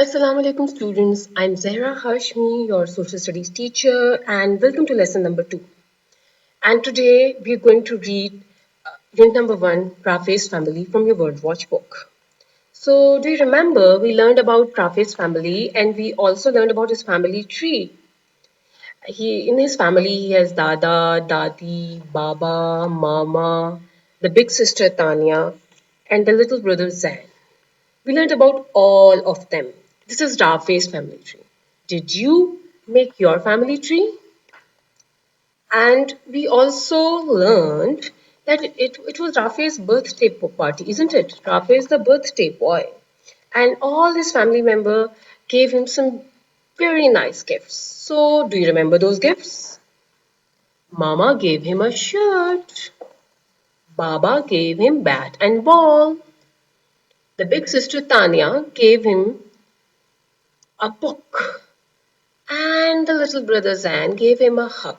Assalamu alaikum students. I'm Zahra Hashmi, your social studies teacher, and welcome to lesson number 2. And today we're going to read unit number 1, Rafe's family from your word watch book. So do you remember we learned about Rafe's family and we also learned about his family tree. In his family he has Dada, Dadi, Baba, Mama, the big sister Tanya, and the little brother Zan. We learned about all of them. This is Rafe's family tree. Did you make your family tree? And we also learned that it was Rafe's birthday party, isn't it? Rafe is the birthday boy. And all his family member gave him some very nice gifts. So, do you remember those gifts? Mama gave him a shirt. Baba gave him bat and ball. The big sister Tanya gave him a book. And the little brother Zan gave him a hug.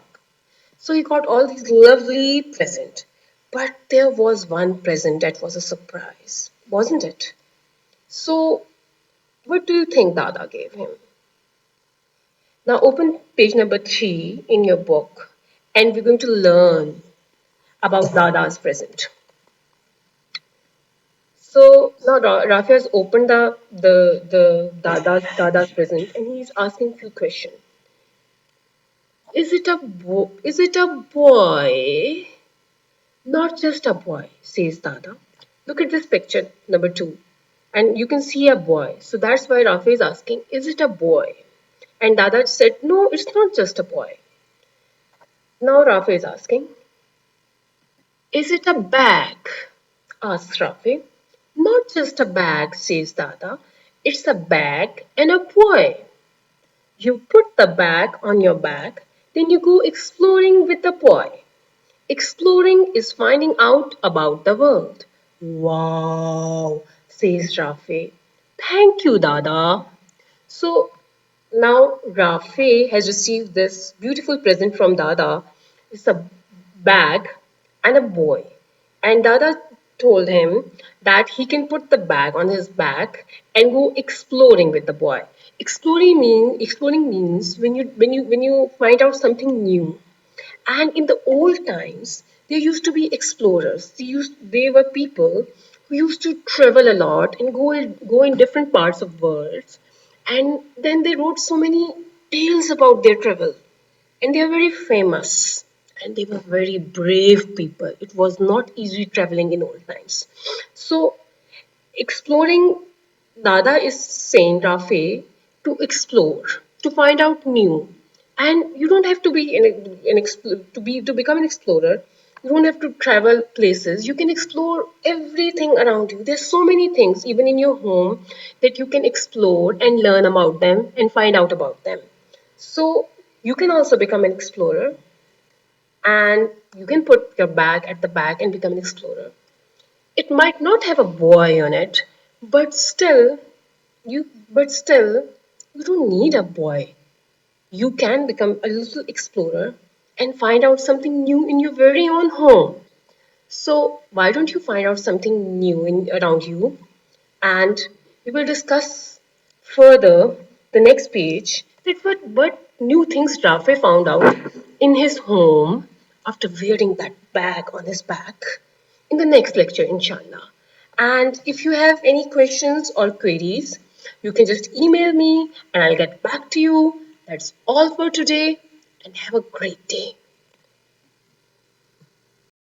So he got all these lovely presents. But there was one present that was a surprise, wasn't it? So, what do you think Dada gave him? Now, open page number 3 in your book, and we're going to learn about Dada's present. So now Rafi has opened the Dada's present, and he's asking few questions. Is it a boy? Not just a boy, says Dada. Look at this picture, number 2. And you can see a boy. So that's why Rafi is asking, is it a boy? And Dada said, no, it's not just a boy. Now Rafi is asking, is it a bag? Asks Rafi. Not just a bag, says Dada. It's a bag and a boy. You put the bag on your back, then you go exploring with the boy. Exploring is finding out about the world. Wow, says Rafe. Thank you, Dada. So now Rafe has received this beautiful present from Dada. It's a bag and a boy. And Dada told him that he can put the bag on his back and go exploring with the boy. Exploring means when you find out something new. And in the old times, there used to be explorers. They were people who used to travel a lot and go in different parts of worlds. And then they wrote so many tales about their travel. And they are very famous. And they were very brave people. It was not easy traveling in old times. So exploring, Dada is saying, Rafe, to explore, to find out new. And you don't have to be to become an explorer. You don't have to travel places. You can explore everything around you. There's so many things, even in your home, that you can explore and learn about them and find out about them. So you can also become an explorer, and you can put your bag at the back and become an explorer. It might not have a boy on it, but still you don't need a boy. You can become a little explorer and find out something new in your very own home. So why don't you find out something new around you? And we will discuss further the next page that what new things Rafe found out in his home after wearing that bag on his back in the next lecture, inshallah. And if you have any questions or queries, you can just email me and I'll get back to you. That's all for today and have a great day.